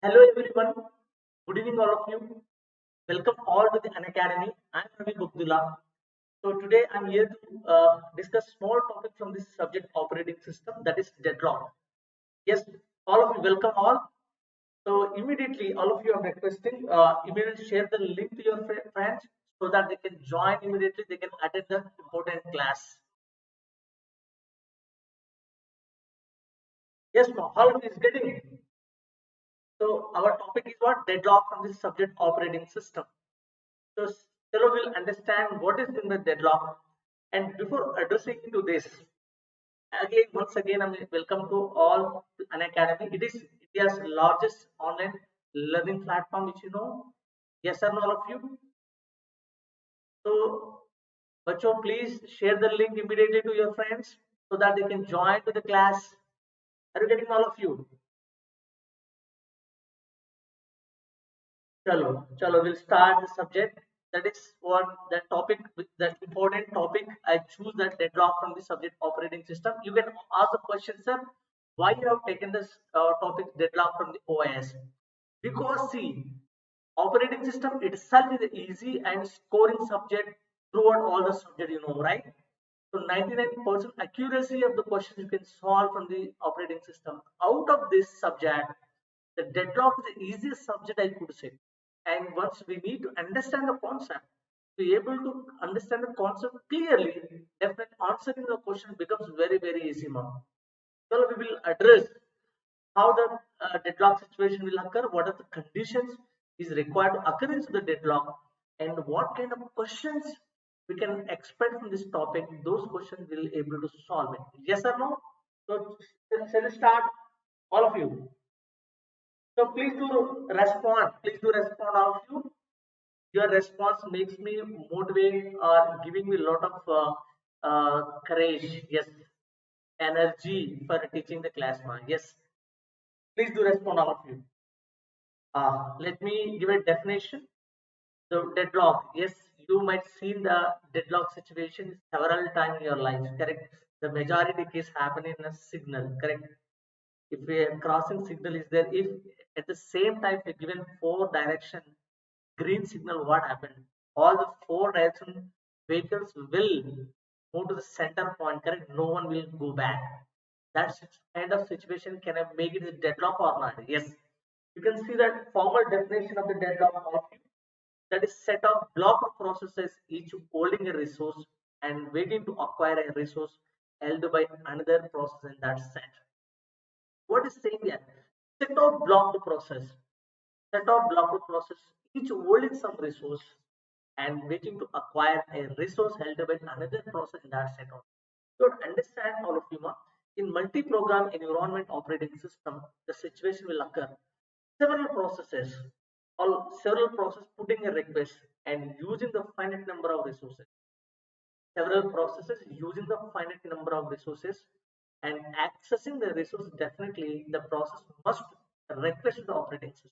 Hello everyone. Good evening all of you. Welcome all to the Unacademy. I'm Ravi Bogdula. So today I'm here to discuss small topic from this subject operating system, that is Deadlock. Yes, all of you welcome all. So immediately all of you are requesting immediately share the link to your friends so that they can join immediately. They can attend the important class. Yes, ma'am. All of you is getting it. So our topic is what deadlock from this subject operating system. So Stella will understand what is in the deadlock. And before addressing to this, once again, I mean, welcome to all Unacademy. It is India's largest online learning platform, which you know. Yes or no, all of you. So, Bacho, please share the link immediately to your friends so that they can join to the class. Are you getting all of you? Chalo, we'll start the subject. That is what the topic, the important topic. I choose that deadlock from the subject operating system. You can ask the question, sir, why you have taken this topic deadlock from the OIS? Because see, operating system itself is easy and scoring subject throughout all the subject, you know, right? So 99% accuracy of the question you can solve from the operating system. Out of this subject, the deadlock is the easiest subject I could say. And once we need to understand the concept, to be able to understand the concept clearly, definitely answering the question becomes very, very easy, ma'am. So we will address how the deadlock situation will occur, what are the conditions is required to occur into the deadlock, and what kind of questions we can expect from this topic. Those questions will be able to solve it. Yes or no? So shall we start, all of you? So please do respond. Please do respond, all of you. Your response makes me motivate or giving me a lot of courage. Yes, energy for teaching the class, man. Yes, please do respond, all of you. Let me give a definition. So deadlock. Yes, you might see the deadlock situation several times in your life. Correct. The majority case happen in a signal. Correct. If a crossing signal is there, if at the same time we given four direction green signal, what happened? All the four direction vehicles will move to the center point. Correct. No one will go back. That kind of situation can I make it a deadlock or not? Yes. You can see that formal definition of the deadlock, that is set of block of processes each holding a resource and waiting to acquire a resource held by another process in that set. What is saying here? Set of blocked process, set of blocked process each holding some resource and waiting to acquire a resource held by another process in that set of. You would understand, all of you, in multi-program environment operating system, the situation will occur. Several processes, or several processes putting a request and using the finite number of resources. Several processes using the finite number of resources and accessing the resource, definitely the process must request the operating system.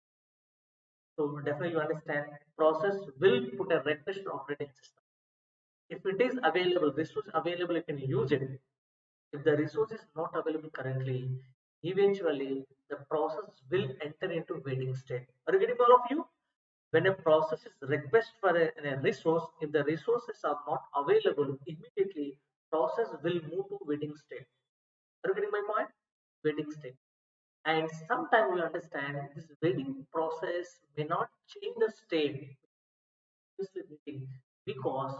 So definitely you understand, process will put a request to operating system. If it is available, resource available, you can use it. If the resource is not available currently, eventually the process will enter into waiting state. Are you getting, all of you? When a process is request for a resource, if the resources are not available, immediately process will move to waiting state. Are you getting my point? Waiting state. And sometimes we understand this waiting process may not change the state because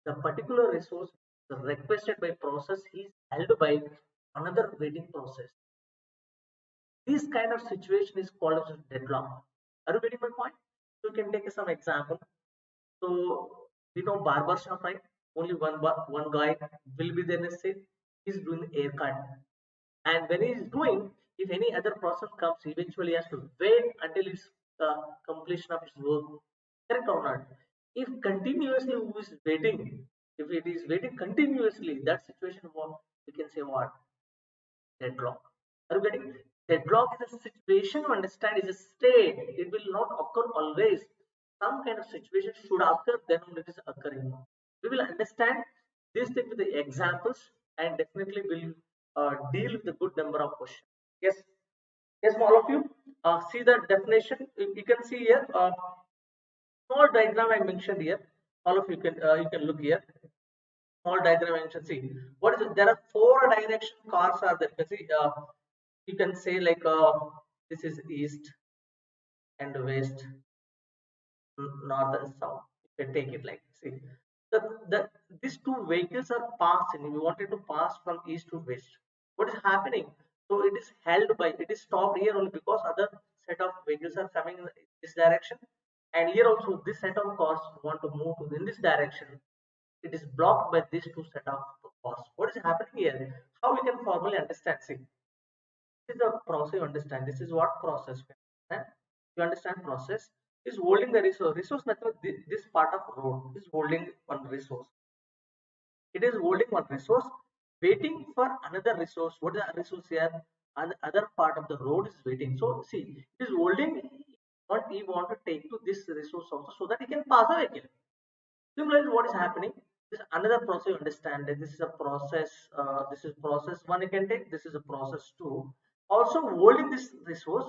the particular resource requested by process is held by another waiting process. This kind of situation is called as deadlock. Are you getting my point? So you can take some example. So we know barber shop, right? Only one guy will be there. Let's say he's doing haircut, and when he's doing, if any other person comes, eventually he has to wait until his completion of his work. Correct or not? If continuously who is waiting, if it is waiting continuously, that situation, what we can say, what deadlock. Are you getting? Deadlock is a situation to understand, is a state. It will not occur always. Some kind of situation should occur, then only it is occurring. We will understand this thing with the examples and definitely will deal with a good number of questions. Yes. Yes, all of you see the definition. You can see here small diagram I mentioned here. All of you can look here. Small diagram I mentioned. See what is it? There are four direction cars are there. You can see you can say like this is east and west, north and south. You can take it like see the these two vehicles are passing. We wanted to pass from east to west. What is happening? So it is held by it is stopped here only because other set of vehicles are coming in this direction, and here also this set of cars want to move to in this direction. It is blocked by these two set of cars. What is happening here? How we can formally understand? See, this is a process you understand. This is what process we understand. You understand process is holding the resource. Resource method, this part of road is holding one resource. It is holding one resource, waiting for another resource. What is the resource here? And the other part of the road is waiting. So see, it is holding what we want to take to this resource also so that it can pass the vehicle. Similarly, what is happening? This is another process you understand that this is a process. This is process one you can take. This is a process two. Also holding this resource,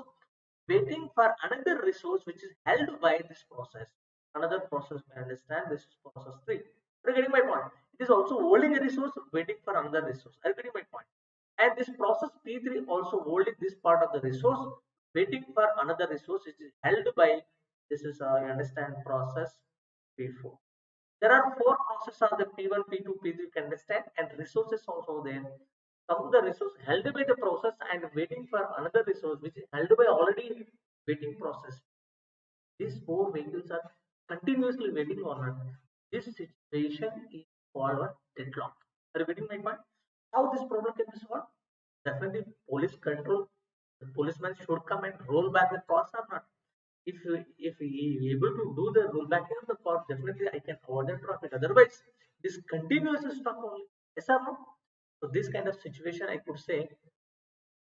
waiting for another resource which is held by this process. Another process we understand. This is process three. Are you getting my point? It is also holding a resource, waiting for another resource. Are you getting my point? And this process P3 also holding this part of the resource, waiting for another resource which is held by this is you understand process P4. There are four processes are the P1, P2, P3 you can understand, and resources also there. Some of the resource held by the process and waiting for another resource which is held by already waiting process. These four vehicles are continuously waiting on it. This situation is called a deadlock. Are you getting my point? How this problem can be solved? Definitely police control. The policeman should come and roll back the cars or not. If he is able to do the rollbacking of the car, definitely I can avoid the traffic. Otherwise, this continuous stuff only. Yes or no? So this kind of situation, I could say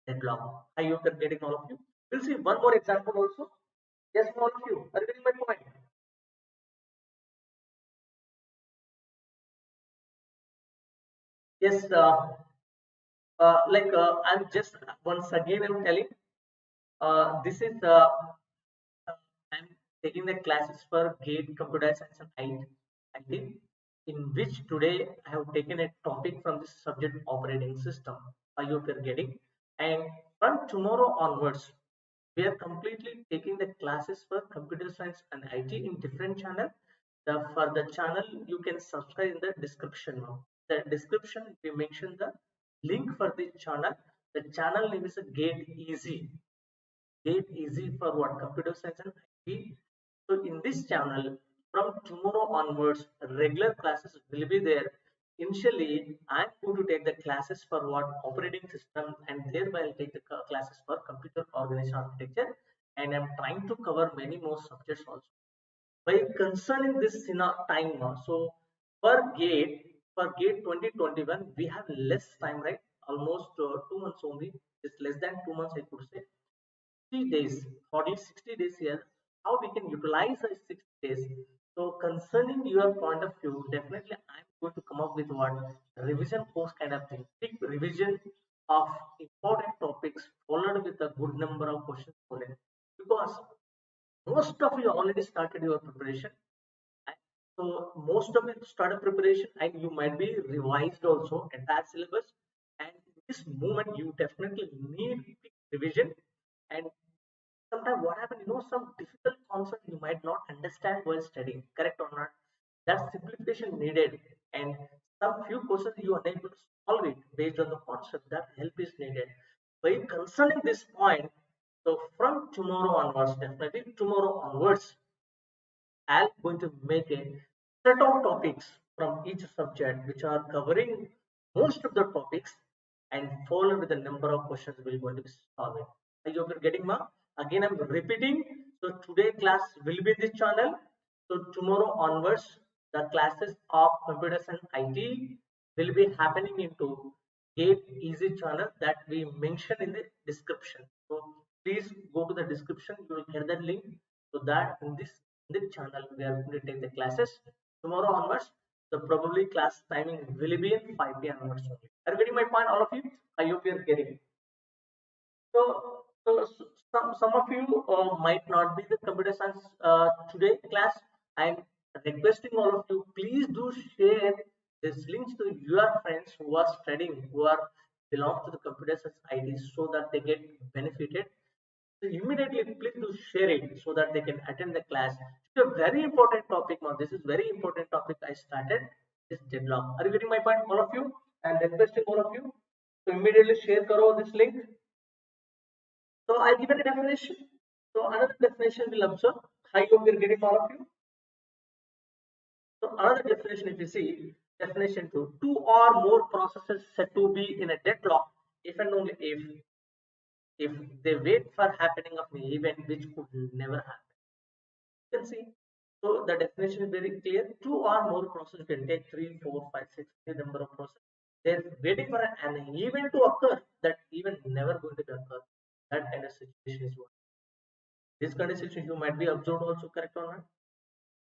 deadlock. I hope you're getting all of you. We'll see one more example also. Yes, all of you. Are you getting my point? Yes. I'm just once again I'm telling. This is I'm taking the classes for GATE Computer Science and IT, in which today I have taken a topic from this subject operating system. I hope you're getting. And from tomorrow onwards, we are completely taking the classes for computer science and IT in different channel. For the channel, you can subscribe in the description now. The description we mention the link for the channel. The channel name is a Gate Easy. Gate Easy for what? Computer science and IT. So in this channel, from tomorrow onwards, regular classes will be there. Initially, I'm going to take the classes for what operating system, and thereby I'll take the classes for computer organization architecture, and I'm trying to cover many more subjects also. By concerning this time now, so for gate 2021, we have less time, right? Almost 2 months only. It's less than 2 months, I could say. 60 days, 40, 60 days here, how we can utilize the 60 days. So concerning your point of view, definitely I'm going to come up with what revision course kind of thing. Quick revision of important topics followed with a good number of questions for it. Because most of you already started your preparation. So most of it started preparation and you might be revised also entire syllabus. And in this moment, you definitely need quick revision. And sometimes what happens, some difficult concept you might not understand while studying, correct or not? That simplification needed, and some few questions you are unable to solve it based on the concept. That help is needed. By concerning this point, so from tomorrow onwards, definitely tomorrow onwards, I'm going to make a set of topics from each subject which are covering most of the topics and followed with the number of questions we're going to be solving. I hope you're getting ma. Again, I'm repeating. So today class will be this channel. So tomorrow onwards, the classes of computers and IT will be happening into Gate Easy channel that we mentioned in the description. So please go to the description. You will get that link. So that in this channel we are going to take the classes tomorrow onwards. The probably class timing will be in 5 p.m. onwards only. Are you getting my point, all of you? I hope you are getting it. So So some of you might not be the computer science today class. I'm requesting all of you, please do share this links to your friends who are studying, who are belong to the computer science IT, so that they get benefited. So immediately, please do share it so that they can attend the class. It's a very important topic now. This is very important topic I started. This deadlock. Are you getting my point, all of you? And requesting all of you to immediately share karo this link. So I give it a definition. So another definition we'll observe. I hope you're getting all of you. So another definition, if you see, definition two or more processes said to be in a deadlock if and only if they wait for happening of an event which could never happen. You can see. So the definition is very clear. Two or more processes can take three, four, five, six, the number of processes. They're waiting for an event to occur that even never going to occur. That kind of situation is what. This kind of situation you might be observed also, correct or not?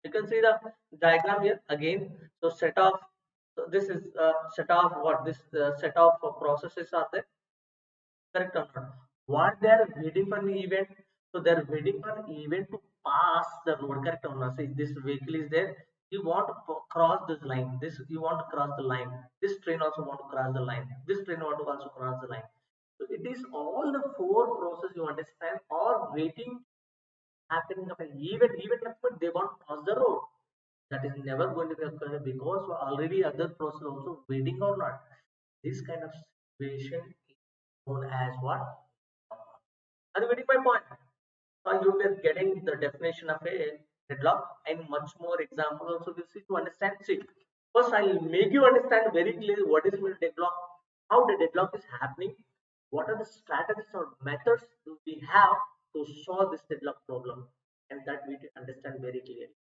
You can see the diagram here again. So set of, so this is set of what, this set of processes are there, correct or not? What they are waiting for an event, so they are waiting for an event to pass the road, correct or not? See, this vehicle is there, you want to cross this line, this you want to cross the line, this train also want to cross the line, this train want to also cross the line. So it is all the four process you understand or waiting happening of an event happen, they want to cross the road. That is never going to be occur because already other process also waiting or not. This kind of situation is known as what? Are you getting my point? So you were getting the definition of a deadlock and much more examples also we'll see to understand. See, first I'll make you understand very clearly what is mean deadlock, how the deadlock is happening, what are the strategies or methods do we have to solve this deadlock problem, and that we understand very clearly.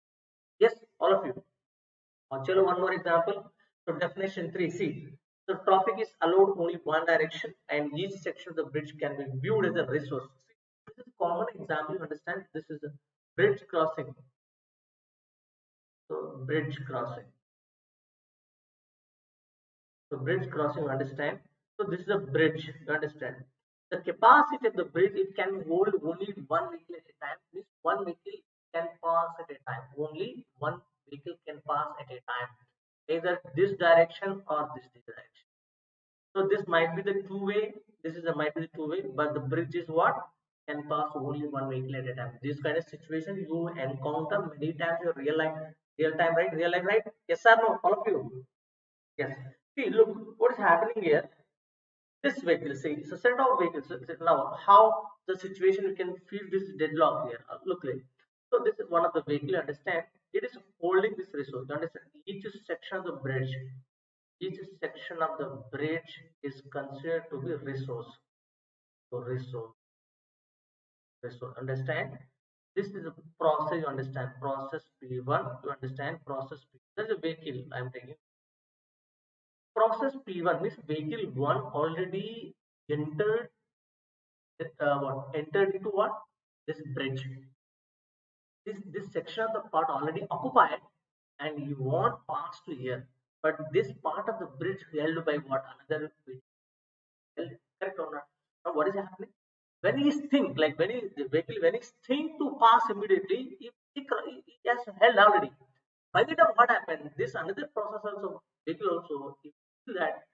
Yes, all of you. Chalo, one more example. So definition 3C. So traffic is allowed only one direction and each section of the bridge can be viewed as a resource. See, this is a common example. You understand? This is a bridge crossing. So bridge crossing. So bridge crossing, you understand? So this is a bridge. You understand? The capacity of the bridge, it can hold only one vehicle at a time. This one vehicle can pass at a time. Only one vehicle can pass at a time, either this direction or this direction. So this might be the two-way. This is a might be the two-way, but the bridge is what can pass only one vehicle at a time. This kind of situation you encounter many times in real life, real time, right? Real life, right? Yes or no? All of you. Yes. See, look, what is happening here? This vehicle, see, it's a set of vehicles. Now, how the situation you can feel this deadlock here? Look, like so. This is one of the vehicle. Understand? It is holding this resource. Understand? Each section of the bridge, each section of the bridge is considered to be resource. So resource. Understand? This is a process. You understand? Process P1. You understand? Process P. That's a vehicle I'm taking. Process P1 means vehicle one already entered what entered into what this bridge. This section of the part already occupied, and you want pass to here, but this part of the bridge held by what another vehicle. Correct or not? Now what is happening? When he think like when he the vehicle when he think to pass immediately, he has held already. By the time what happened? This another process also vehicle also he feel that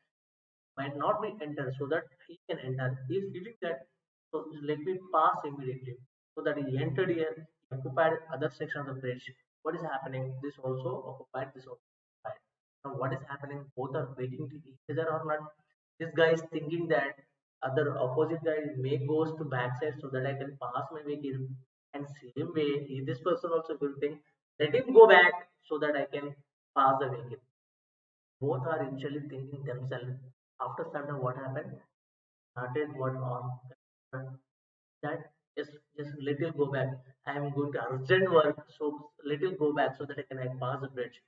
might not be entered so that he can enter. He is feeling that so let me pass immediately. So that he entered here, he occupied other section of the bridge. What is happening? This also occupied, this also occupied. Now what is happening? Both are waiting to each other or not. This guy is thinking that other opposite guy may goes to backside so that I can pass my vehicle. And same way, this person also will think, let him go back so that I can pass the vehicle. Both are initially thinking themselves. After sudden, what happened? Started what on that just little go back. I am going to urgent work, so little go back so that I pass the bridge.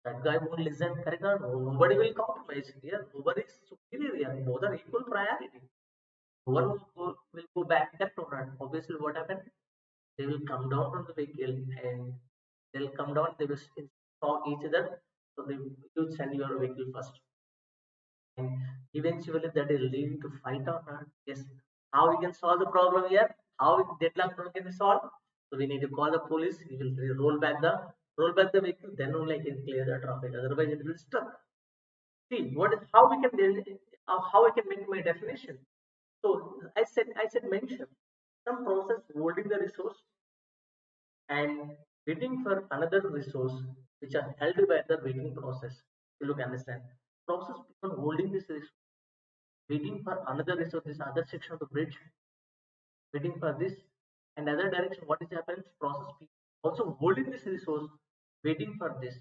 That guy won't listen, correct? Or no? Nobody will compromise here. Nobody is superior here. Both are equal priority. One will go back, correct or not? Obviously, what happened? They will come down from the vehicle and they'll come down. They will talk each other. So they will send your vehicle first, and eventually that is leading to fight or not. Yes, How we can solve the problem here? How deadlock problem can be solved? So we need to call the police. We will roll back the vehicle. Then only I can clear the traffic. Otherwise, it will stuck. See what is how we can how I can make my definition. So I said mention some process holding the resource and waiting for another resource which are held by the waiting process. You look understand process people holding this resource, waiting for another resource, this other section of the bridge, waiting for this and other direction. What is happens? Process people also holding this resource, waiting for this.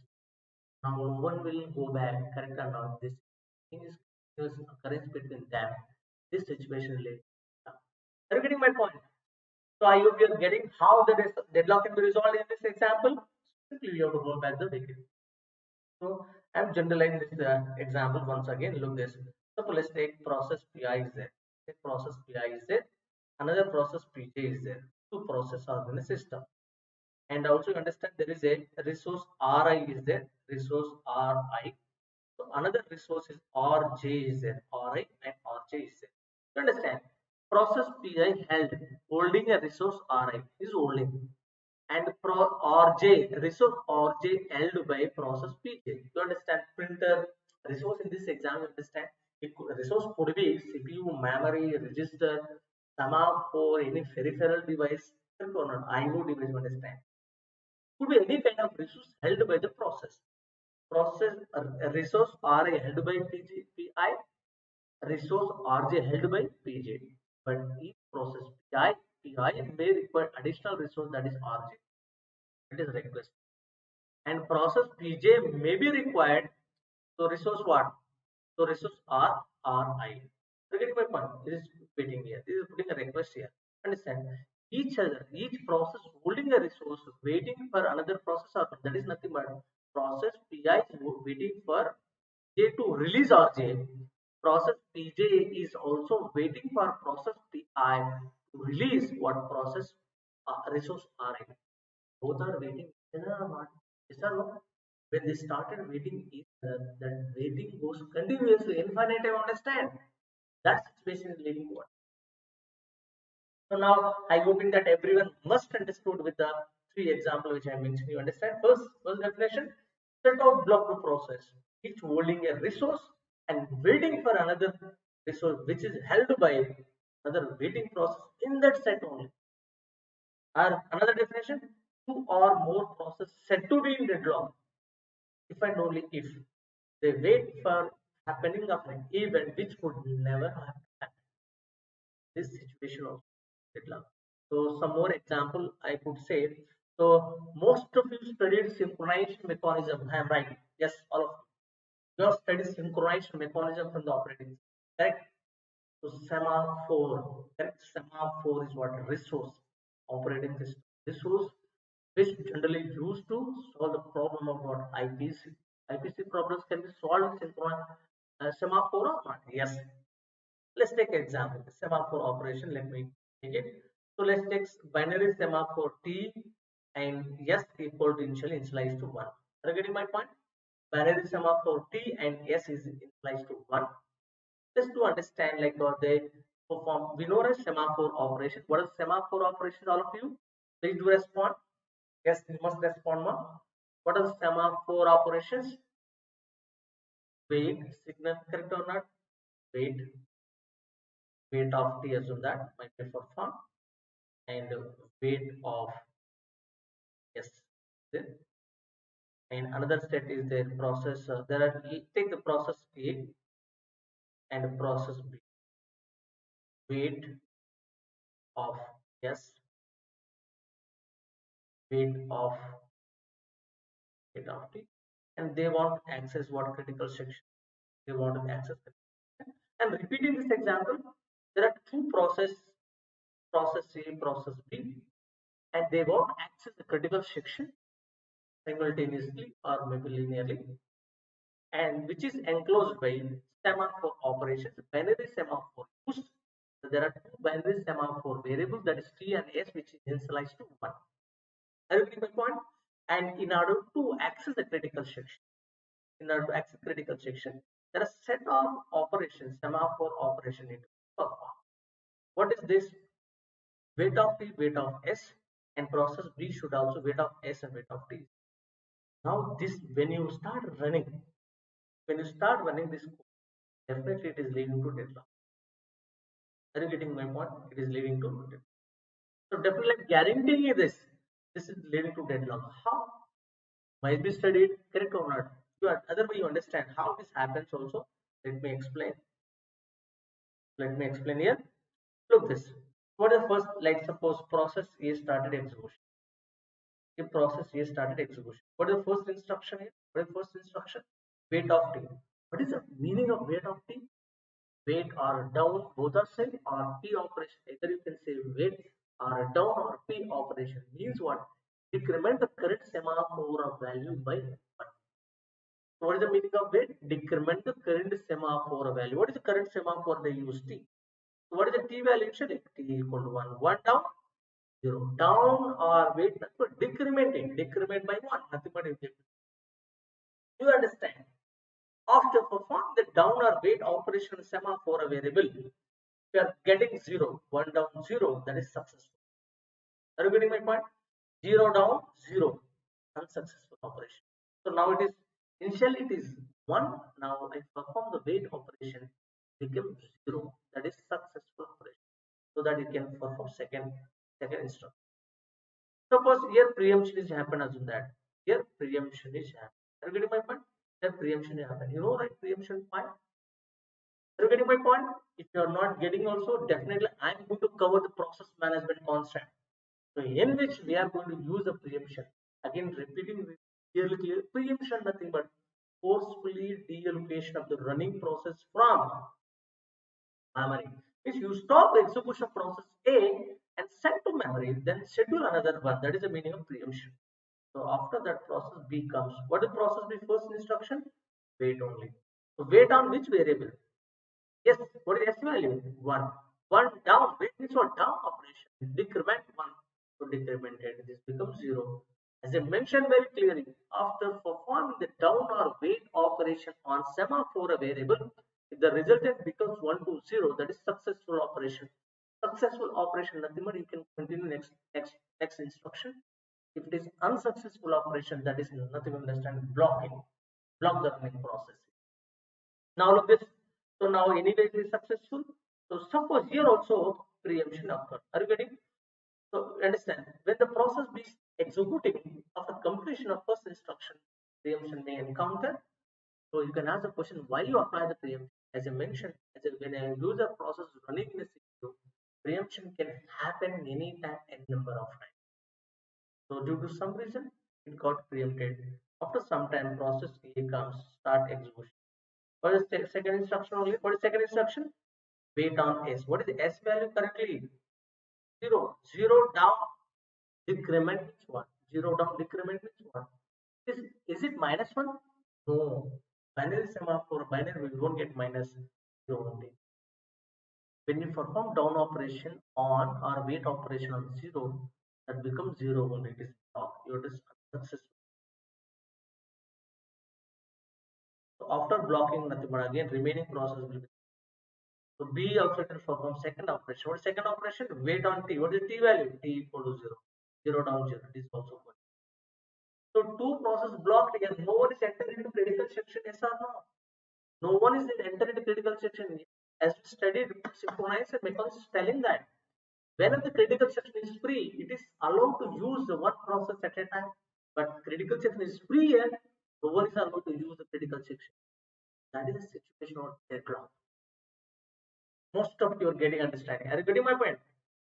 Now no one will go back, correct or not? This thing is continuous occurrence between them. This situation later. Are you getting my point? So I hope you're getting how the deadlock can be resolved in this example. Simply you have to roll back the vehicle. So I'm generalizing this example once again. Look this. So let's take process PI is there. Take process PI is there. Another process PJ is there. Two processes are in the system. And also you understand there is a resource Ri is there. Resource Ri. So another resource is Rj is there. Ri and Rj is there. You understand? Process Pi held holding a resource Ri is holding and Rj resource Rj held by process Pj. You understand? Printer resource in this exam. You understand? Resource could be CPU, memory, register, Semaphore, any peripheral device, or not IO device. You understand? Could be any kind of resource held by the process. Process resource Ra held by Pi, resource Rj held by Pj. But each process Pi may require additional resource that is Rj. It is request. And process Pj may be required. So resource what? So resource Ri. You get my point? This is waiting here. This is putting a request here. Understand? Each process holding a resource, waiting for another process or that is nothing but process Pi is waiting for J to release Rj. Process Pj is also waiting for process Pi to release what process resource Ri. Both are waiting each other or not? Yes or no? When they started waiting each other, that waiting goes continuously, infinite time, understand? That situation is leading to what? So now I hoping that everyone must understood with the three examples which I mentioned. You understand? First definition, set out block the process, each holding a resource and waiting for another resource which is held by another waiting process in that set only. Or another definition, two or more processes said to be in deadlock if and only if they wait for happening of an event which would never happen. This situation of deadlock. So some more example I could say. So most of you studied synchronization mechanism. I am right. Yes, all of you. You have studied synchronization mechanism from the operating system. Correct? So Semaphore. Correct? Semaphore is what? Resource. Operating system. Resource which generally used to solve the problem of what IPC. IPC problems can be solved with synchronous semaphore or not? Yes. Let's take an example. Semaphore operation. Let me take it. So let's take binary semaphore T and S equal to initialized to 1. Are you getting my point? Binary semaphore T and S is initialized to 1. Just to understand like what they perform. We know a semaphore operation. What is semaphore operation? All of you, please do respond. Yes, you must respond now. What are the semaphore operations? Wait, signal correct or not? Wait, wait of t, assume that might be for fun. And wait of yes. And another state is the process. There are take the process A and process B. Wait of yes, wait of wait of t, and they want access what critical section. They want to access critical. And repeating this example, there are two process A, process B, and they won't access the critical section simultaneously or maybe linearly, and which is enclosed by semaphore operations, binary semaphore used. So there are two binary semaphore variables that is T and S, which is initialized to 1. Are you getting my point? And in order to access the critical section, there are set of operations, semaphore operation need to perform. What is this? Weight of T, weight of S, and process B should also weight of S and weight of T. Now this, when you start running this code, definitely it is leading to deadlock. Are you getting my point? It is leading to deadlock. So definitely I'm guaranteeing you this. This is leading to deadlock. How? Might be studied, correct or not? Otherwise you understand how this happens also. Let me explain. Let me explain here. Look this. What is the first, like suppose process A started execution. If process A started execution. What is the first instruction here? What is the first instruction? Weight of T. What is the meaning of weight of T? Weight or down, both are same, or P operation. Either you can say weight or down or P operation. Means what? Decrement the current semaphore of value by 1. So what is the meaning of weight? Decrement the current semaphore value. What is the current semaphore? They use T. So what is the T value? Actually, T equal to 1. 1 down, 0. Down or weight, decrementing. Decrement by 1. Nothing but you understand. After perform the down or weight operation semaphore variable, we are getting 0. 1 down, 0. That is successful. Are you getting my point? 0 down, 0. Unsuccessful operation. So now it is, initially it is 1. Now I perform the weight operation, become 0. That is successful operation. So that you can perform second instruction. Suppose here preemption is happen, assume that. Here preemption is happen. Are you getting my point? Here preemption is happen. You know, right? Preemption point. Are you getting my point? If you are not getting also, definitely I am going to cover the process management concept. So in which we are going to use the preemption. Again, repeating clear. Preemption nothing but forcefully deallocation of the running process from memory. If you stop the execution process A and send to memory, then schedule another one. That is the meaning of preemption. So after that process B comes. What is process B first instruction? Wait only. So wait on which variable? Yes, what is S value? 1. 1 down. Wait means what? Down operation. Decrement 1. So decremented. This becomes 0. As I mentioned very clearly, after performing the down or wait operation on semaphore variable, if the resultant becomes 1 to 0, that is successful operation. Successful operation, nothing but you can continue next instruction. If it is unsuccessful operation, that is nothing but understand blocking. Block the running process. Now look this. So now anyway it is successful. So suppose here also preemption occurs. Are you getting? So understand, when the process is executing after completion of first instruction, preemption may encounter. So you can ask the question, why you apply the preemption? As I mentioned, when a user process is running in a CPU, preemption can happen anytime, any number of times. So due to some reason, it got preempted. After some time, process A comes, start execution. What is the second instruction only? What is second instruction? Wait on S. What is the S value currently? 0. 0 down, decrement means what? 0 down, decrement means what? Is it minus 1? No. Binary semaphore, binary, we won't get minus 0 only. When you perform down operation on or wait operation on 0, that becomes 0 only. It is block. It is unsuccessful. So after blocking nothing but again remaining process will be. So B also can perform second operation. What is second operation? Wait on T. What is T value? T equal to 0. 0 down 0. This is also good. So two process blocked here. No one is entering into critical section, yes or no? No one is entering into critical section. As we studied synchronized and Mechanics is telling that whenever the critical section is free, it is allowed to use the one process at a time. But critical section is free here, no one is allowed to use the critical section. That is the situation of deadlock. Most of you are getting understanding. Are you getting my point?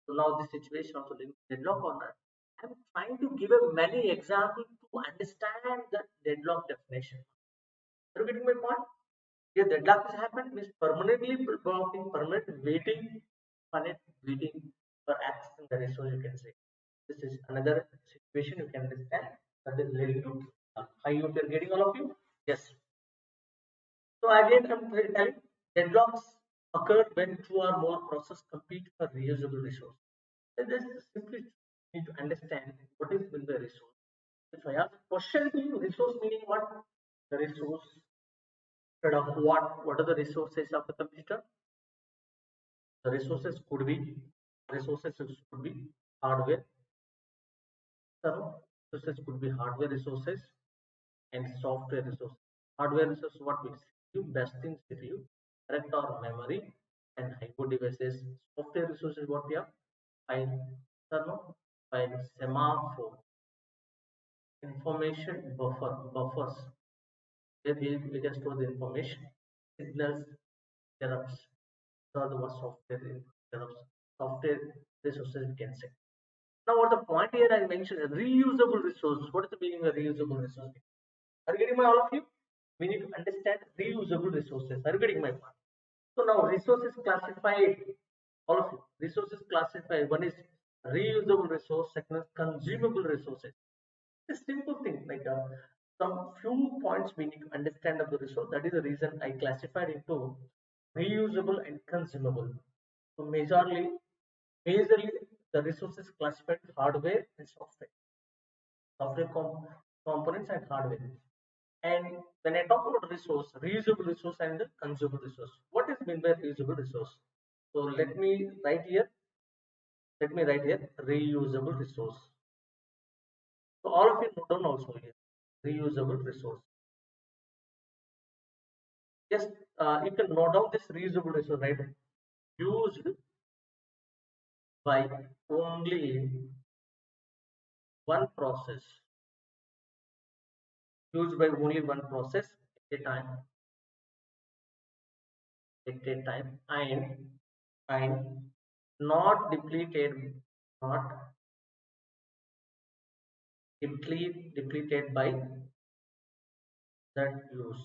So now this situation also linked deadlock or not. I'm trying to give a many examples to understand the deadlock definition. Are you getting my point? Yeah, deadlock has happened means permanently blocking, permanent waiting, permanent waiting for accessing the resource, you can say. This is another situation you can understand that is leading to. I hope you're getting all of you. Yes. So again, I'm telling deadlocks occur when two or more processes compete for reusable resource. Then this simply need to understand what is meant by resource. If I ask a question to you, resource meaning what? The resource instead of what? What are the resources of the computer? The resources could be hardware. Some resources could be hardware resources and software resources. Hardware resources, what we CPU, best in CPU, correct, or memory and hypo devices. Software resources, what we have? File server, file semaphore, information buffers, where we can store the information, signals, interrupts. These are the what software interrupts, software resources we can say. Now, what the point here I mentioned, a reusable resource. What is the meaning of reusable resource? Are you getting my all of you? We need to understand reusable resources. Are you getting my point? So now resources classified, all of you. Resources classified. One is reusable resource, second is consumable resources. It's a simple thing, like some few points we need to understand of the resource. That is the reason I classified into reusable and consumable. So majorly the resources classified hardware and software components and hardware. And when I talk about resource, reusable resource and the consumable resource, what is meant by reusable resource? So let me write here reusable resource. So all of you note down also here reusable resource. Just you can note down this reusable resource, right? Used by only one process. Used by only one process at a time. And not not depleted by that use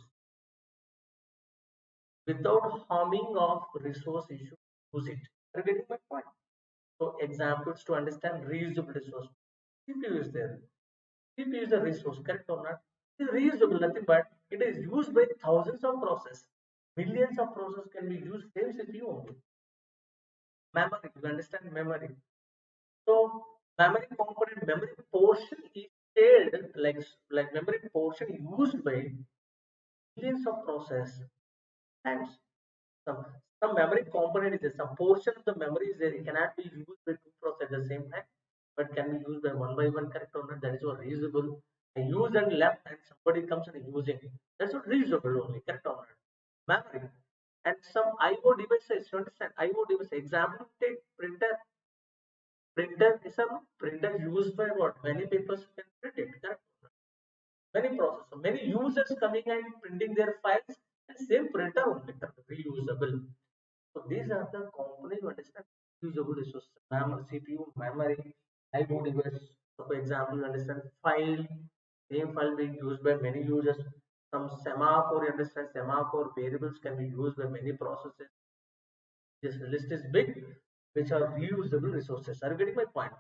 without harming of resource issue. Use it. Are you getting my point? So examples to understand reusable resource. CPU is there. CPU is a resource, correct or not? It is reusable, nothing but it is used by thousands of processes. Millions of processes can be used same CPU only. Memory, you understand memory. So memory component, memory portion is shared like memory portion used by millions of processes and some some memory component is there. Some portion of the memory is there. It cannot be used by two processes at the same time, but can be used by one correct or not. That is what reusable. I use and left, and somebody comes and using it. That's what reusable only, correct or not? Memory and some I/O devices. You understand? I/O device. Example: take printer. Printer is a printer used by what? Many papers can print it. Correct? Many processors, many users coming and printing their files, and same printer only reusable. So these are the components you understand reusable resources. CPU, memory, I/O device. So for example, you understand file, same file being used by many users. Some semaphore, you understand semaphore variables can be used by many processes. This list is big, which are reusable resources. Are you getting my point?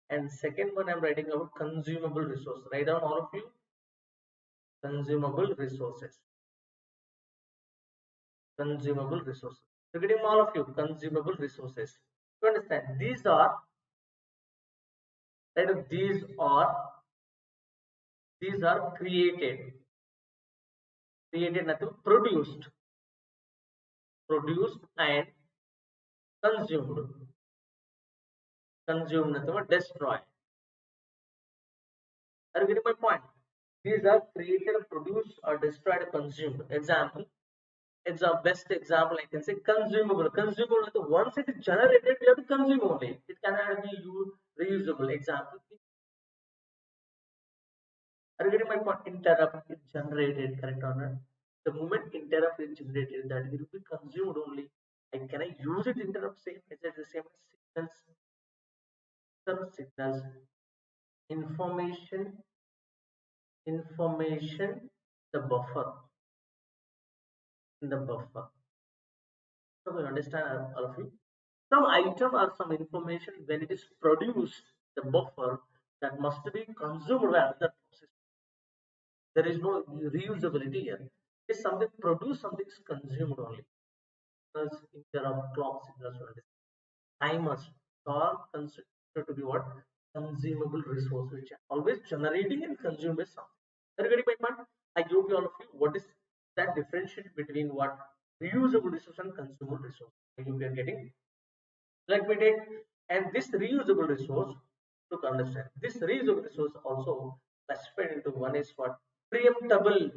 And second one, I'm writing about consumable resource. Write down all of you consumable resources. Consumable resources. You're getting all of you consumable resources. You understand? These are right. These are created nothing produced and consumed nothing but destroyed. Are you getting my point? These are created, produced, or destroyed, consumed. Best example I can say consumable. Consumable, once it is generated, we have to consume only. It cannot be used reusable. Example. Are you getting my point? Interrupt is generated, correct or not? The moment interrupt is generated, that will be consumed only. And can I use it interrupt same? Is it the same as signals? Some signals, information, the buffer, in the buffer. So we understand all of you. Some item or some information when it is produced, the buffer that must be consumed by another process. There is no reusability here. It's something produced, something is consumed only. Because interrupt clock signals, timers are considered to be what? Consumable resource, which are always generating and consumed by something. Are you getting my point? I give to all of you what is that differentiate between what reusable resource and consumable resource. Are you getting? Let me take, and this reusable resource, to understand, this reusable resource also classified into one is what? Preemptible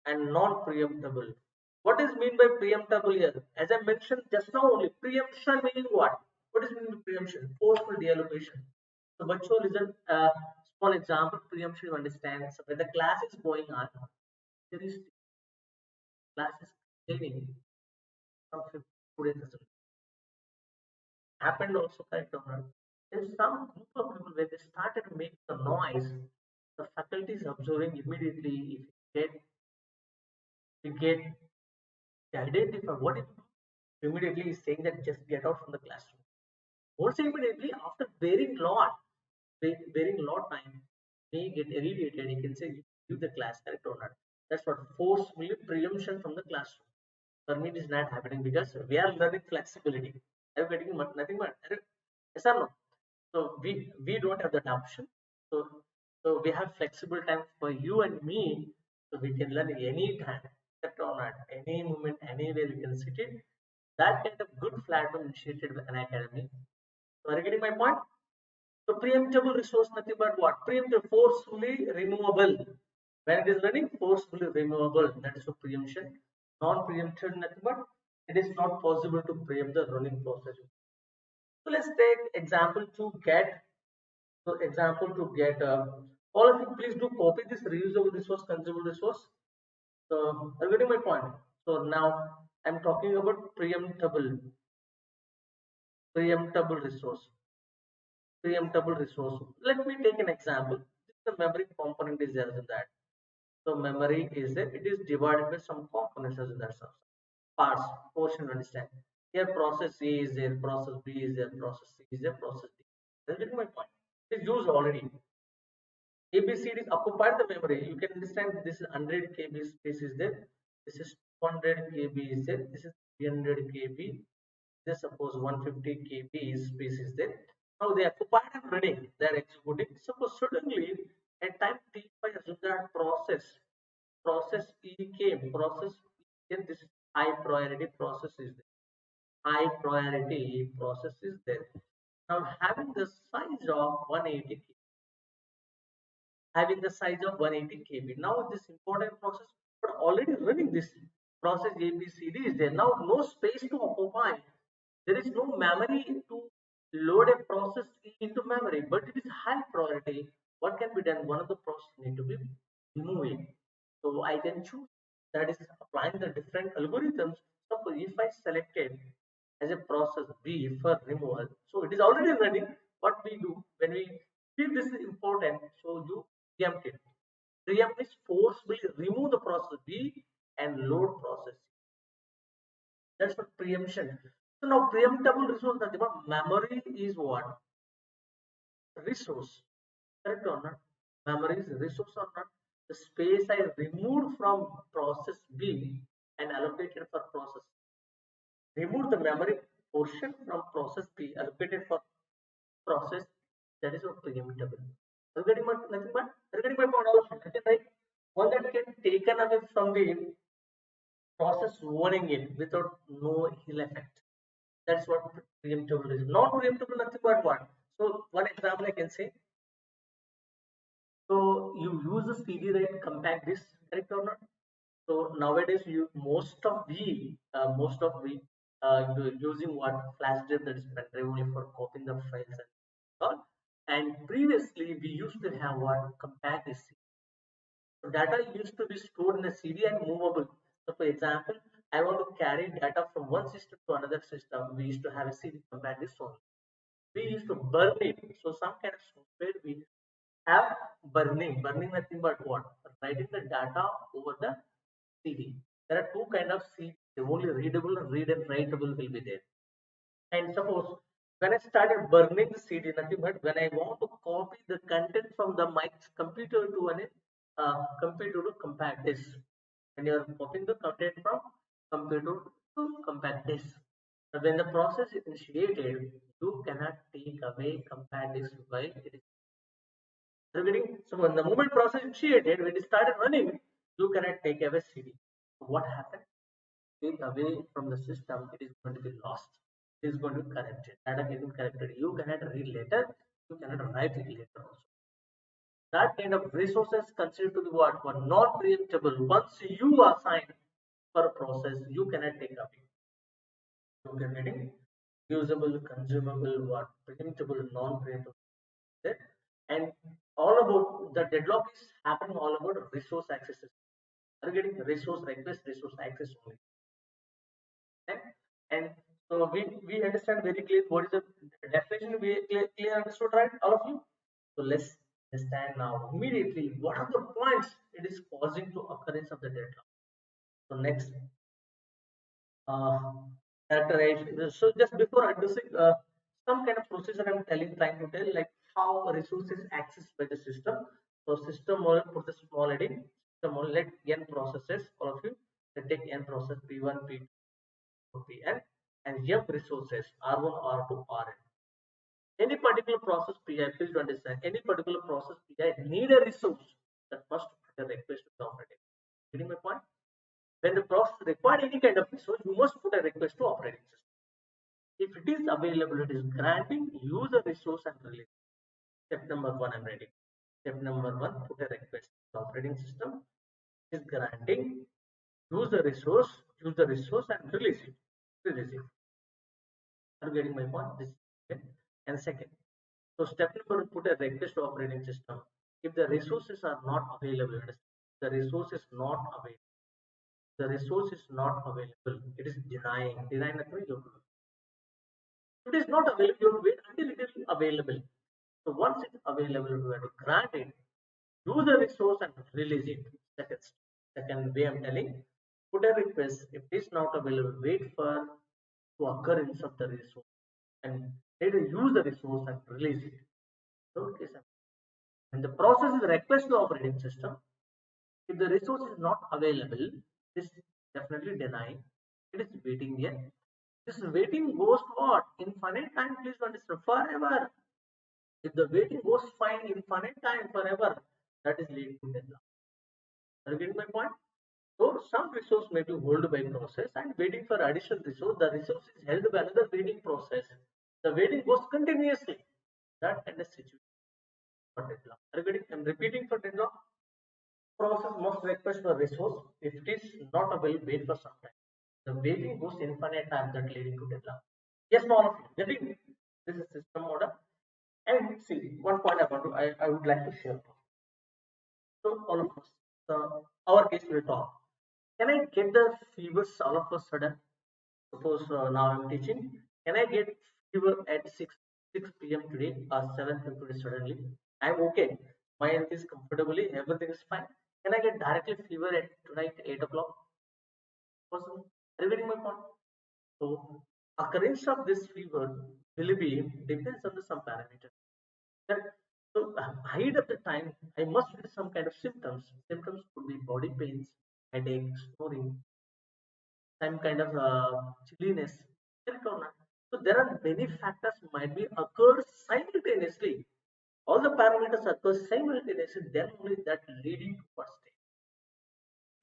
and non-preemptible. What is mean by preemptible here? As I mentioned just now only, preemption meaning what? What is mean by preemption? Forceful deallocation. So virtual is a small example. Preemption you understand. So when the class is going on, there is classes containing some 50 students happened also correct or not. There's some group of people where they started making the noise, the faculty is observing immediately. If you get identify what it immediately is saying that just get out from the classroom. Also immediately after bearing lot time, may get irritated. You can say leave the class correct or not. That's what forcefully preemption from the classroom. For me, it is not happening because we are learning flexibility. I'm getting nothing but yes or no. So we don't have that option. So so we have flexible time for you and me, so we can learn any time, except or not, any moment, anywhere we can sit it. That kind of good platform initiated by Unacademy. So are you getting my point? So preemptible resource nothing but what? Preemptible, forcefully removable. When it is running, forcefully removable. That is the preemption. Non-preempted nothing but it is not possible to preempt the running process. So let's take example to get. So example to get. All of you please do copy this reusable resource, consumable resource. So are you getting my point? So now I'm talking about preemptible resource. Preemptible resource. Let me take an example. The memory component is there in that. So memory is there. It is divided by some components as in that sense. Parts, portion, understand. Here process A is there, process B is there, process C is there, process D. That's getting my point. It is used already. ABCD is occupied the memory. You can understand this is 100 KB space is there. This is 200 KB is there. This is 300 KB. This suppose 150 KB space is there. Now they are occupied and running. They are executing. Suppose suddenly at time T5 assume that process E came. Process E then this is high priority process is there. High priority process is there. Now having the size of 180 having the size of 180 KB. Now this important process, but already running this process ABCD is there. Now no space to occupy. There is no memory to load a process into memory, but it is high priority. What can be done? One of the process need to be removed. So I can choose that is applying the different algorithms. Suppose if I selected as a process B for removal, so it is already running. What we do when we feel this is important, so you preempt it. Preempt is forcibly remove the process B and load process. That's what preemption. So now preemptible resource nothing but memory is what? Resource. Correct or not? Memory is resource or not? The space I removed from process B and allocated for process. Remove the memory portion from process B allocated for process that is what preemptible. Regarding my nothing but regarding my point also, right? One that can taken away from the process owning it without no ill effect. That's what preemptible is. Non-preemptible nothing but what? So one example I can say. So you use the CD right compact disk, correct or not? So nowadays you using what flash drive, that is pen drive only for copying the files and all. And previously we used to have what compact disk. So data used to be stored in a CD and movable. So for example, I want to carry data from one system to another system. We used to have a CD compact disk only. We used to burn it. So some kind of software we have burning nothing but what? Writing the data over the CD. There are two kind of CD. Only readable and read and writable will be there. And suppose when I started burning the CD, nothing but when I want to copy the content from the my computer to an computer to compact disk. When you are copying the content from computer to compact disk. But when the process is initiated, you cannot take away compact disk while it is repeating. So when the movement process initiated, when it started running, you cannot take away CD. So what happened? Take away from the system, it is going to be lost. it is going to be corrected. Data getting corrected. You cannot read later. You cannot write it later also. That kind of resources considered to be what? One non-preemptible. Once you assign for a process, you cannot take up it. You can getting usable, consumable, what? Preemptible, non-preemptible. And all about the deadlock is happening all about resource access. Are getting resource request, resource access only. Okay? And so we understand very clear what is the definition. We clear understood, right, all of you? So let's understand now immediately what are the points it is causing to occurrence of the deadlock. So next, uh, characterization. So just before addressing some kind of procedure, I'm trying to tell like how resources accessed by the system. So system will put the small heading. System will let n processes. All of you, let take n process p1, p2, pn, and f resources r1, r2, rn. Any particular process PI, please to understand, any particular process PI need a resource that must put a request to the operating. Getting my point? When the process require any kind of resource, you must put a request to operating system. If it is available, it is granting, use a resource and release. Step number one, I'm ready. Step number one, put a request to the operating system. It is granting, use the resource and release it. Release it. Are you getting my point? This is okay. And second, so step number, put a request to operating system. If the resources are not available, the resource is not available. The resource is not available. It is denying. Denying nothing. If it is not available, you have to wait until it is available. So once it is available, you have to grant it, use the resource and release it. Second way I'm telling, put a request. If it is not available, wait for the occurrence of the resource and later use the resource and release it. So it is when the process is request to operating system, if the resource is not available, it is definitely denying. It is waiting here. This waiting goes to what? Infinite time, please understand. Forever. If the waiting goes fine infinite time forever, that is leading to deadlock. Are you getting my point? So some resource may be held by process and waiting for additional resource. The resource is held by another waiting process. The waiting goes continuously. That kind of situation for deadlock. Are you getting? I'm repeating for deadlock. Process must request for resource. If it is not available, wait for some time. The waiting goes infinite time, that leading to deadlock. Yes, all of you getting this is system order. And see one point I would like to share. So all of us, our case will talk. Can I get the fevers all of a sudden? Suppose now I'm teaching. Can I get fever at 6 p.m. today or 7 p.m. today suddenly? I'm okay. My health is comfortably, everything is fine. Can I get directly fever at tonight 8 o'clock? Possible? Are you getting my point? So occurrence of this fever will be depends on the some parameter. Correct? So height of the time, I must get some kind of symptoms. Symptoms could be body pains, headache, snoring, some kind of chilliness. Correct or not? So there are many factors might be occur simultaneously. All the parameters occur simultaneously. Then only that leading to first stage.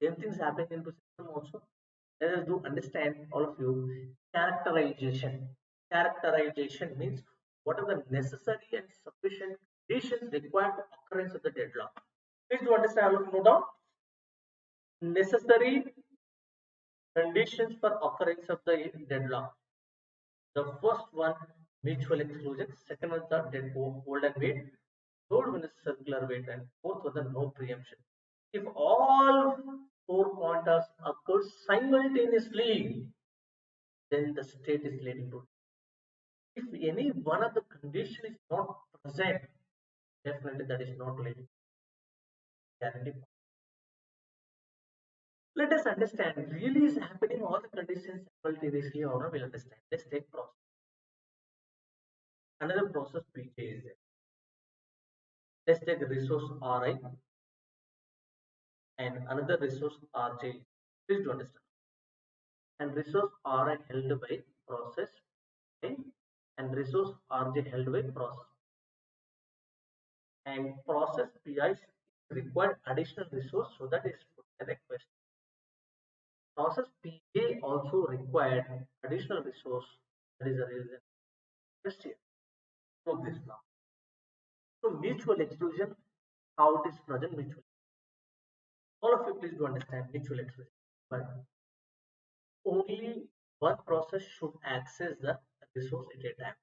Same things happen in the system also. Let us do understand all of you. Characterization. Characterization means what are the necessary and sufficient conditions required for occurrence of the deadlock. Please do understand all of you, no doubt. Necessary conditions for occurrence of the deadlock. The first one, mutual exclusion. Second one, the dead hold and wait. Third one is circular wait, and fourth one, the no preemption. If all four pointers occur simultaneously, then the state is leading to. If any one of the condition is not present, definitely that is not leading to guarantee. Let us understand really is happening all the conditions simultaneously or not, we'll understand. Let's take process. Another process PJ is there. Let's take resource Ri and another resource Rj. Please do understand. And resource Ri held by process A and resource Rj held by process. And process Pi required additional resource so that is put a request. Process PA also required additional resource That is the reason. Just here. Look this now. So mutual exclusion, how it is present mutual. All of you please do understand mutual exclusion. But only one process should access the resource at a time.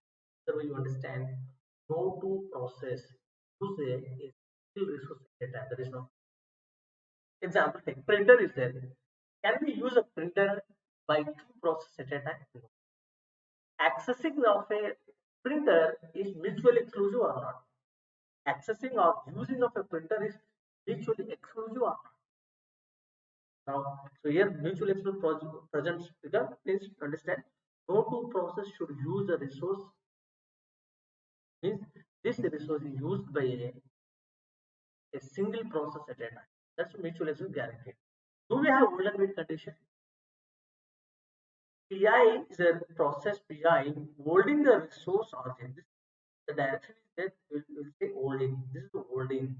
So you understand no two process use a single resource at a time. There is no example. Take printer is there. Can we use a printer by two processes at a time? No. Accessing of a printer is mutually exclusive or not? Accessing or using of a printer is mutually exclusive or not? Now, so here mutual exclusive presents because please understand no two process should use a resource means this resource is used by a single process at a time. That's mutual exclusive guaranteed. Do we have old and wait condition? PI is a process PI holding the resource origin. This, the direction is that will say holding. This is the holding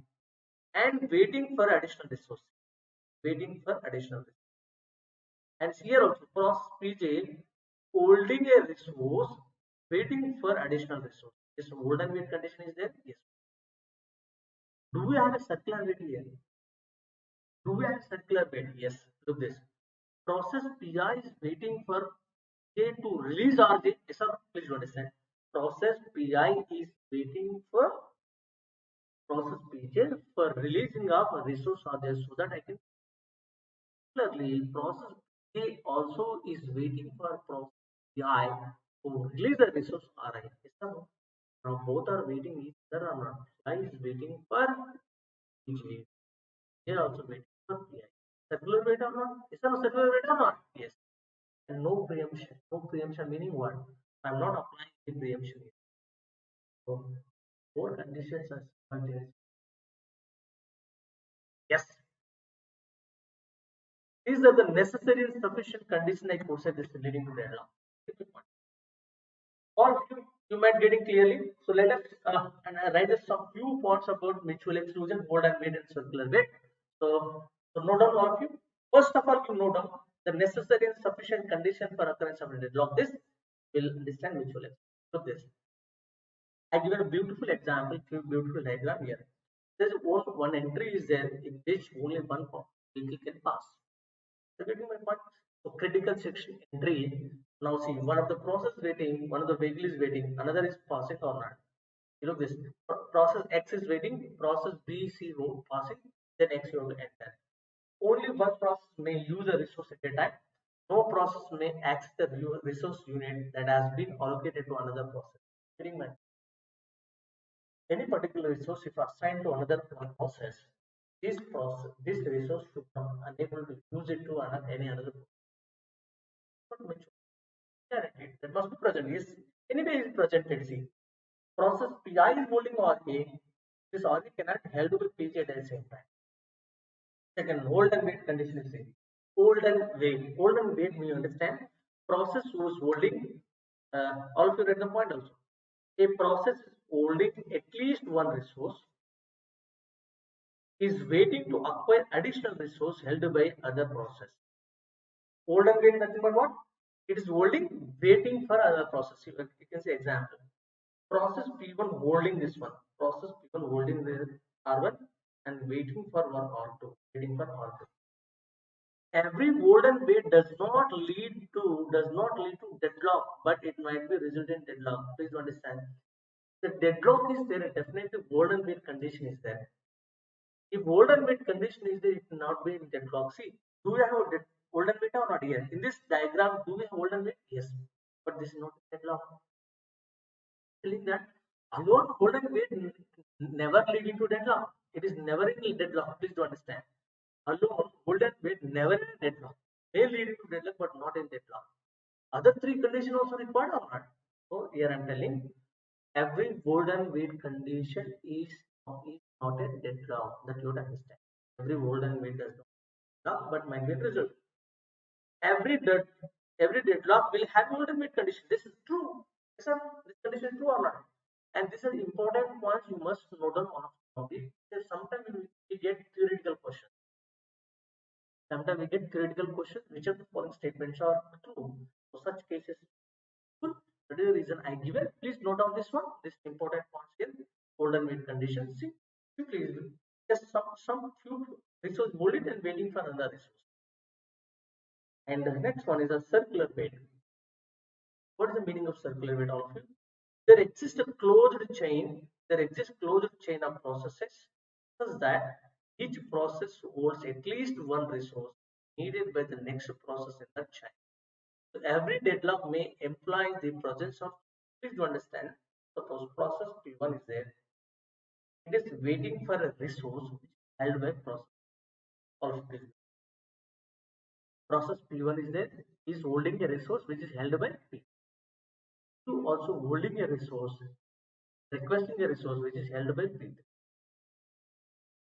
and waiting for additional resource. Waiting for additional resource. And here also process PJ holding a resource, waiting for additional resource. This hold and wait condition is there? Yes. Do we have a circular wait here? Do we have circular wait? Yes. Look this. Process PI is waiting for J to release RJ. Yes or no? Please understand. Process PI is waiting for process PJ for releasing of a resource RJ so that I can similarly process P also is waiting for process PI to release the resource RI. Yes or no? Now both are waiting each other or not. I is waiting for PJ. They are also waiting for PI. Circular wait or not? Is there no circular wait or not? Yes. And no preemption. No preemption meaning what? I'm not applying the preemption here. So four conditions are simultaneous. Yes. These are the necessary and sufficient conditions I could say this is leading to deadlock. All of you might get it clearly. So let us write us some few points about mutual exclusion, hold and wait, and circular wait. So note down all of you. First of all, you note down the necessary and sufficient condition for occurrence of a deadlock. This will understand mutual exclusion. Look this. I given a beautiful example, beautiful diagram here. There's one entry is there in which only one vehicle can pass. So getting my point. So critical section entry. Now see one of the process waiting, one of the vehicle is waiting, another is passing or not. You know this process X is waiting, process B, C road passing, then X you have to enter. Only one process may use a resource at a time. No process may access the resource unit that has been allocated to another process. Getting my any particular resource if assigned to another one process, this resource should not unable to use it to any other process. Guaranteed. That must be present. Yes. Anyway, is presented. See, process PI is holding RA. This RA cannot held with PJ at the same time. Second, hold and wait condition is same. Hold and wait. Hold and wait, we understand. Process was holding. All of you read the point also. A process is holding at least one resource is waiting to acquire additional resource held by other process. Hold and wait nothing but what? It is holding, waiting for other process. You can say example. Process P1 holding this one. Process P1 holding the R1 and waiting for one R2. Waiting for R2. Every hold and wait does not lead to deadlock, but it might be result in deadlock. Please understand. The deadlock is there, a definitive hold and wait condition is there. If hold and wait condition is there, it will not be in deadlock. See, do we have a hold and wait or not here? In this diagram, do we have hold and wait? Yes. But this is not deadlock. Telling that alone hold and wait never leading to deadlock. It is never in deadlock. Please do understand. Alone hold and wait never in deadlock. May lead to deadlock, but not in deadlock. Other three conditions also required or not? So here I am telling every hold and wait condition is not a deadlock. That you would understand. Every hold and wait does not, but might be a result. Every dead, every deadlock will have hold and wait condition. This is true. This condition is true or not? And this is important points you must note down on it. Sometimes we get theoretical questions. Sometimes we get theoretical questions which of the following statements are true. So such cases That is the reason I given. Please note down this one, this important points here. Hold and wait conditions. See, please just some few resource hold it and waiting for another resource. And the next one is a circular wait. What is the meaning of circular wait, all of you? There exists a closed chain. There exists closed chain of processes such that each process holds at least one resource needed by the next process in the chain. So every deadlock may imply the presence of, please do understand, suppose process P1 is there. It is waiting for a resource which is held by process. All of this. Process P1 is there, is holding a resource which is held by P2 also holding a resource, requesting a resource which is held by P3.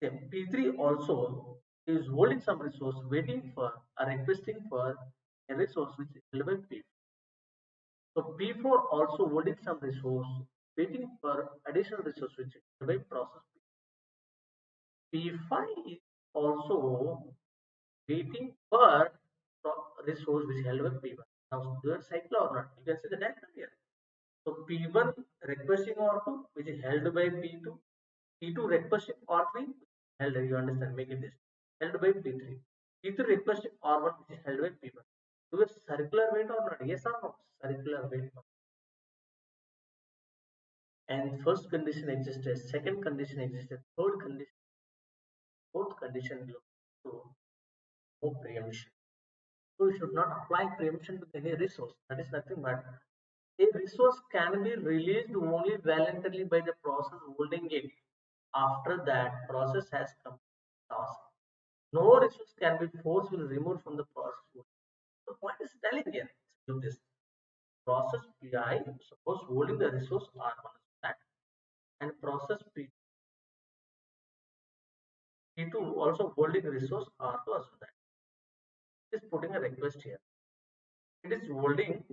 P3 also is holding some resource waiting for or requesting for a resource which is held by P4. So P4 also holding some resource waiting for additional resource which is held by process P5 is also waiting for resource which is held by P1. Now do it cycle or not? You can see the diagram here. So P1 requesting R2 which is held by P2, P2 requesting R3 held, you understand, make it this held by P3, P3 requesting R1 which is held by P1. Do a circular wait or not? Yes or no? Circular wait. And first condition existed, second condition existed, third condition, fourth condition belongs to no preemption. So you should not apply preemption to any resource. That is nothing but a resource can be released only voluntarily by the process holding it after that process has completed the task. No resource can be forcefully removed from the process. The point is telling here. Do this. Process PI suppose holding the resource R1 that and process P2 also holding resource R2 as that. It is putting a request here. It is holding,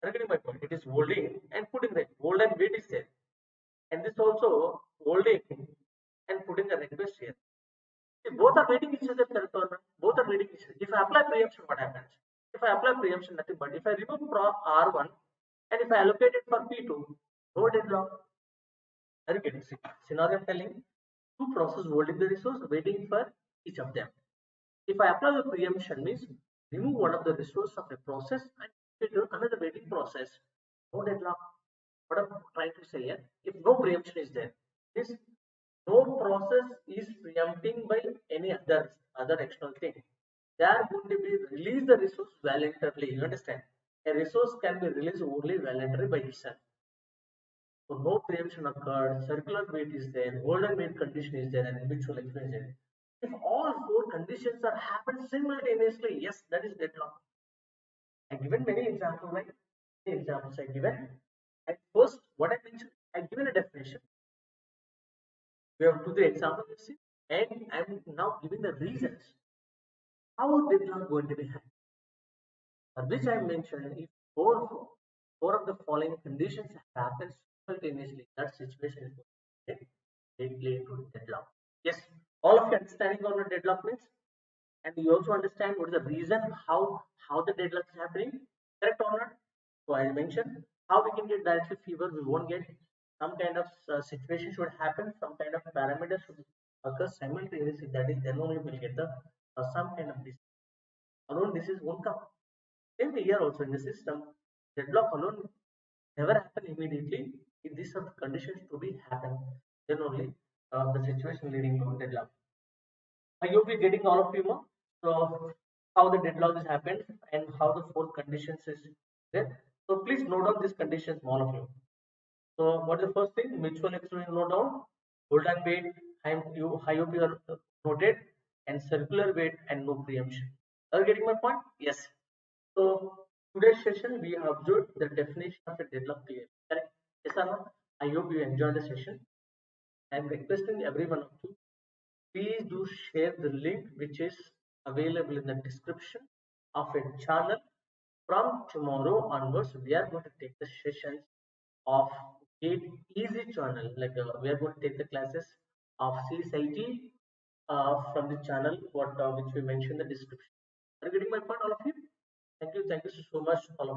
getting my point. It is holding and putting the hold and wait is there. And this also holding and putting a request here. See, both are waiting each other, correct or not? Both are waiting each other. If I apply preemption, what happens? If I apply preemption, nothing but if I remove R1 and if I allocate it for P2, no deadlock. Are you getting scenario I'm telling? Two processes holding the resource, waiting for each of them. If I apply the preemption, means remove one of the resources of a process and it another waiting process. No deadlock. What I'm trying to say here, if no preemption is there, this no process is preempting by any other external thing. They are going to be release the resource voluntarily. You understand? A resource can be released only voluntarily by itself. So no preemption occurred, circular wait is there, hold and wait condition is there, and mutual exchange is there. If all four conditions are happened simultaneously, yes, that is deadlock. I given many examples, right? Many examples I given. At first, what I mentioned, I given a definition. We have two, three examples, you see, and I'm now giving the reasons how deadlock going to be happening. Which I mentioned, if four of the following conditions happen simultaneously, that situation is going to lead to deadlock. Yes, all of you understanding what a deadlock means, and you also understand what is the reason how the deadlock is happening, correct or not? So I mentioned how we can get directly fever. We won't get some kind of situation should happen, some kind of parameter should occur simultaneously. That is, then only we'll get the some kind of disease. Alone disease won't come. Same here also in the system, deadlock alone never happen immediately. If these are the conditions to be happen, then only the situation leading to deadlock. I hope you're getting all of you more. So how the deadlock has happened and how the four conditions is there. So please note down these conditions, all of you. So what is the first thing? Mutual exclusion note down. Hold and wait. I hope you are noted, and circular wait and no preemption. Are you getting my point? Yes. So today's session we have observed the definition of a deadlock clear. Correct? Yes or no? I hope you enjoyed the session. I am requesting every one of you, please do share the link which is available in the description of a channel. From tomorrow onwards, we are going to take the sessions of Gate Easy channel. Like we are going to take the classes of CSIT from the channel what which we mentioned in the description. Are you getting my point, all of you? Thank you so much, all of you.